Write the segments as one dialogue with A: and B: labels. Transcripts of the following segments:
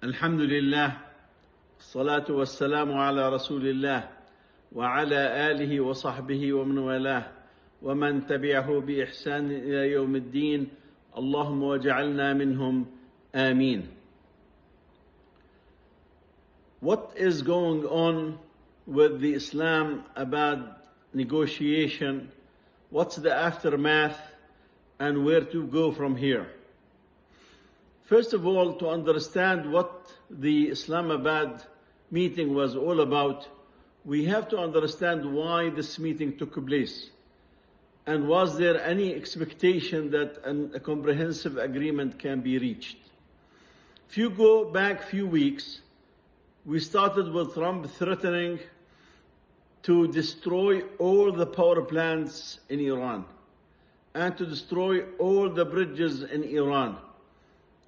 A: الحمد لله الصلاة والسلام على رسول الله وعلى آله وصحبه ومن والاه ومن تبعه بإحسان إلى يوم الدين اللهم واجعلنا منهم آمين. What is going on with the Islamabad negotiation? What's the aftermath and where to go from here? First of all, to understand what the Islamabad meeting was all about, we have to understand why this meeting took place. And was there any expectation that a comprehensive agreement can be reached? If you go back a few weeks, we started with Trump threatening to destroy all the power plants in Iran and to destroy all the bridges in Iran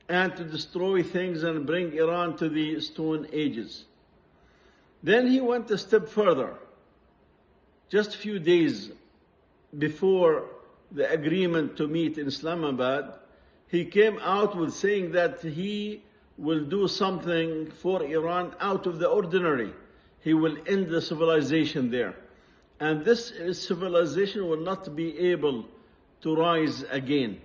A: and to destroy things and bring Iran to the Stone Ages. Then he went a step further. Just a few days before the agreement to meet in Islamabad, he came out with saying that he will do something for Iran out of the ordinary. He will end the civilization there. And this civilization will not be able to rise again.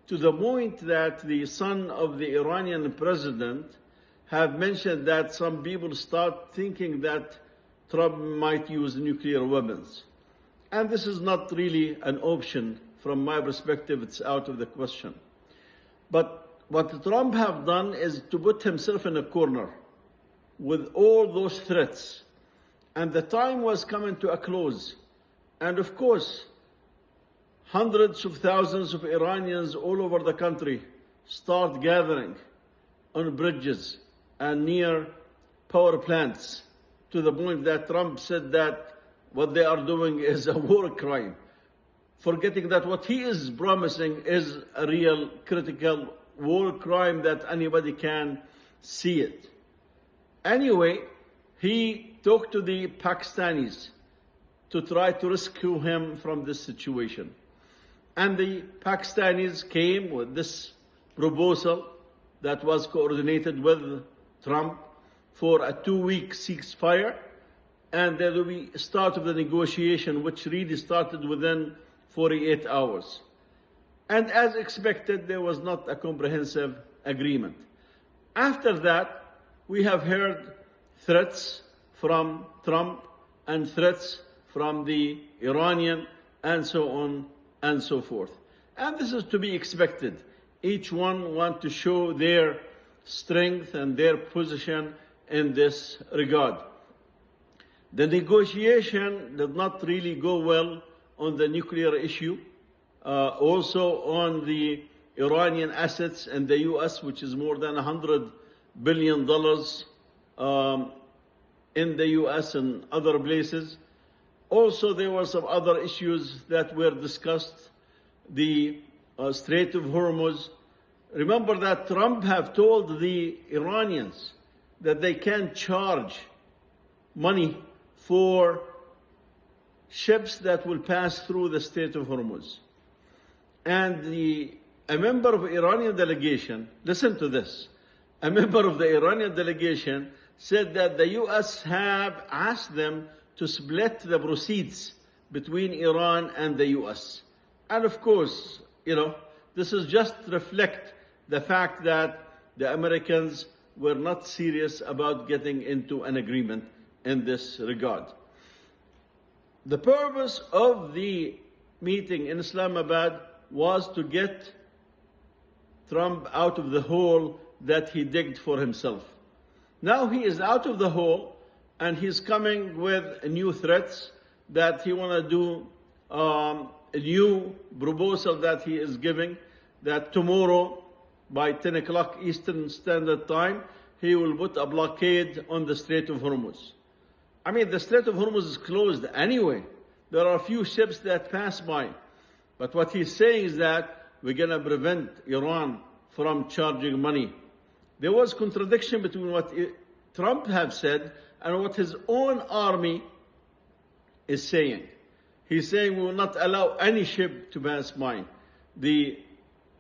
A: To the point that the son of the Iranian president have mentioned that some people start thinking that Trump might use nuclear weapons. And this is not really an option from my perspective. It's out of the question. But what Trump have done is to put himself in a corner with all those threats. And the time was coming to a close. And of course, hundreds of thousands of Iranians all over the country start gathering on bridges and near power plants, to the point that Trump said that what they are doing is a war crime, forgetting that what he is promising is a real critical war crime that anybody can see it. Anyway, he talked to the Pakistanis to try to rescue him from this situation. And the Pakistanis came with this proposal that was coordinated with Trump for a 2-week ceasefire, and there will be a start of the negotiation, which really started within 48 hours. And as expected, there was not a comprehensive agreement. After that, we have heard threats from Trump and threats from the Iranian and so on and so forth. And this is to be expected. Each one wants to show their strength and their position in this regard. The negotiation did not really go well on the nuclear issue, also on the Iranian assets in the U.S., which is more than $100 billion in the U.S. and other places. Also, there were some other issues that were discussed, the Strait of Hormuz. Remember that Trump have told the Iranians that they can charge money for ships that will pass through the Strait of Hormuz. And a member of the Iranian delegation, listen to this, a member of the Iranian delegation said that the U.S. have asked them to split the proceeds between Iran and the U.S. And of course, this is just reflect the fact that the Americans were not serious about getting into an agreement in this regard. The purpose of the meeting in Islamabad was to get Trump out of the hole that he digged for himself. Now he is out of the hole, and he's coming with new threats that he want to do a new proposal that he is giving, that tomorrow by 10 o'clock Eastern Standard Time, he will put a blockade on the Strait of Hormuz. I mean, the Strait of Hormuz is closed anyway. There are a few ships that pass by. But what he's saying is that we're going to prevent Iran from charging money. There was contradiction between what Trump have said and what his own army is saying. He's saying we will not allow any ship to pass by. The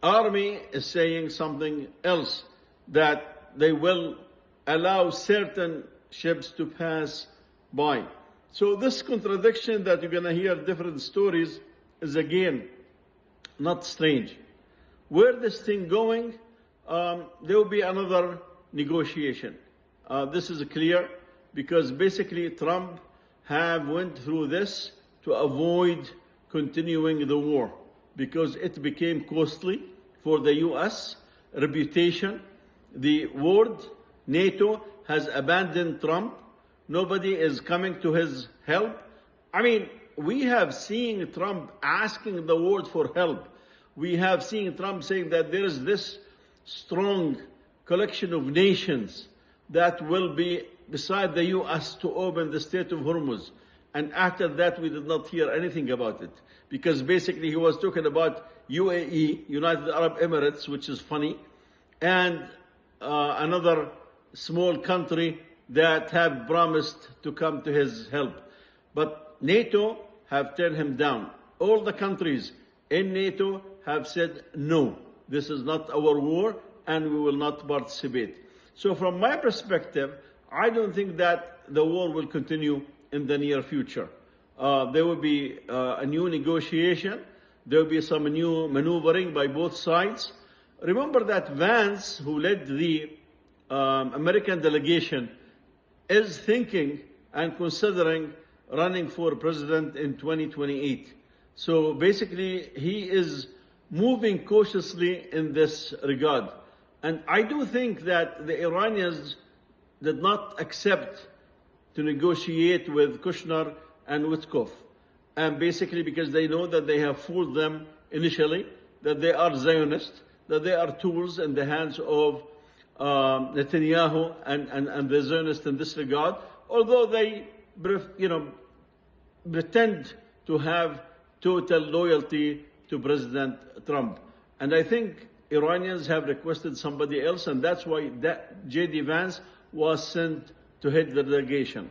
A: army is saying something else, that that they will allow certain ships to pass by. So this contradiction that you're going to hear different stories is again not strange. Where this thing going, there will be another negotiation. This is clear because basically Trump have went through this to avoid continuing the war because it became costly for the U.S. reputation. The world, NATO, has abandoned Trump. Nobody is coming to his help. I mean, we have seen Trump asking the world for help. We have seen Trump saying that there is this strong collection of nations that will be beside the U.S. to open the Strait of Hormuz. And after that, we did not hear anything about it. Because basically he was talking about UAE, United Arab Emirates, which is funny, and another small country that have promised to come to his help. But NATO have turned him down. All the countries in NATO have said, no, this is not our war and we will not participate. So from my perspective, I don't think that the war will continue in the near future. There will be a new negotiation. There will be some new maneuvering by both sides. Remember that Vance, who led the American delegation, is thinking and considering running for president in 2028. So basically, he is moving cautiously in this regard. And I do think that the Iranians did not accept to negotiate with Kushner and Witkoff. And basically because they know that they have fooled them initially, that they are Zionists, that they are tools in the hands of Netanyahu and the Zionists in this regard, although they pretend to have total loyalty to President Trump. And I think Iranians have requested somebody else, and that's why J.D. Vance was sent to head the delegation.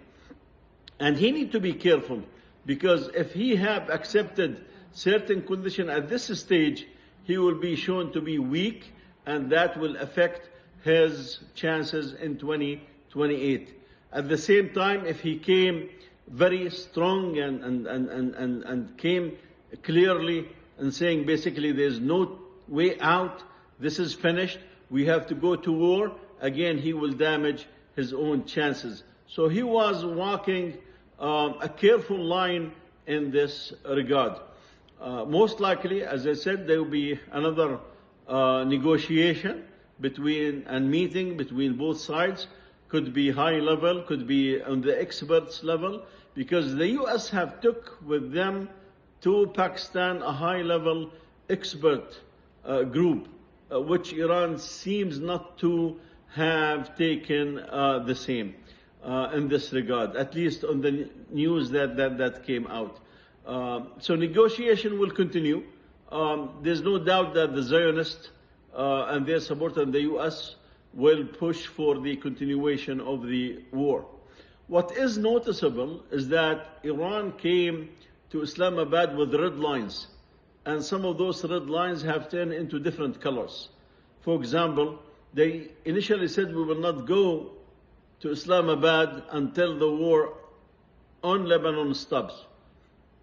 A: And he needs to be careful, because if he have accepted certain conditions at this stage, he will be shown to be weak, and that will affect his chances in 2028. At the same time, if he came very strong and came clearly and saying basically there's no way out, this is finished, we have to go to war, again he will damage his own chances. So he was walking a careful line in this regard. Most likely, as I said, there will be another negotiation meeting between both sides. Could be high level, could be on the experts level, because the U.S. have took with them to Pakistan a high level expert group, which Iran seems not to have taken the same in this regard, at least on the news that came out. So negotiation will continue. There's no doubt that the Zionists and their supporters in the U.S. will push for the continuation of the war. What is noticeable is that Iran came to Islamabad with red lines, and some of those red lines have turned into different colors. For example, they initially said we will not go to Islamabad until the war on Lebanon stops.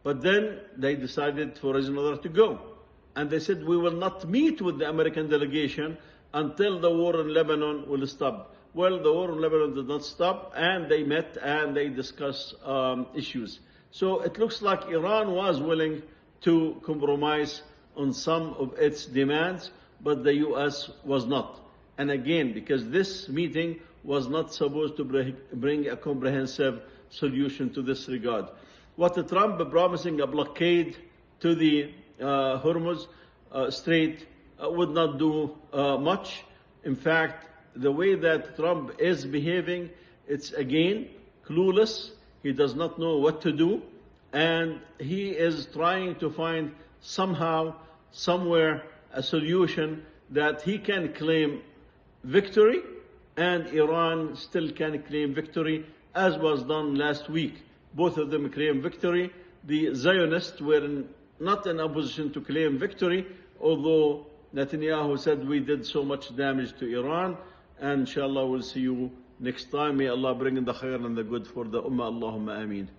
A: But then they decided for reason or other to go. And they said we will not meet with the American delegation until the war in Lebanon will stop. Well, the war in Lebanon did not stop, and they met and they discussed issues. So it looks like Iran was willing to compromise on some of its demands, but the U.S. was not. And again, because this meeting was not supposed to bring a comprehensive solution to this regard. What Trump promising a blockade to the Hormuz Strait would not do much. In fact, the way that Trump is behaving, it's again clueless. He does not know what to do, and he is trying to find somehow, somewhere, a solution that he can claim victory, and Iran still can claim victory, as was done last week. Both of them claim victory. The Zionists were not in a position to claim victory, although Netanyahu said we did so much damage to Iran. And inshallah we'll see you next time. May Allah bring in the khair and the good for the ummah. Allahumma ameen.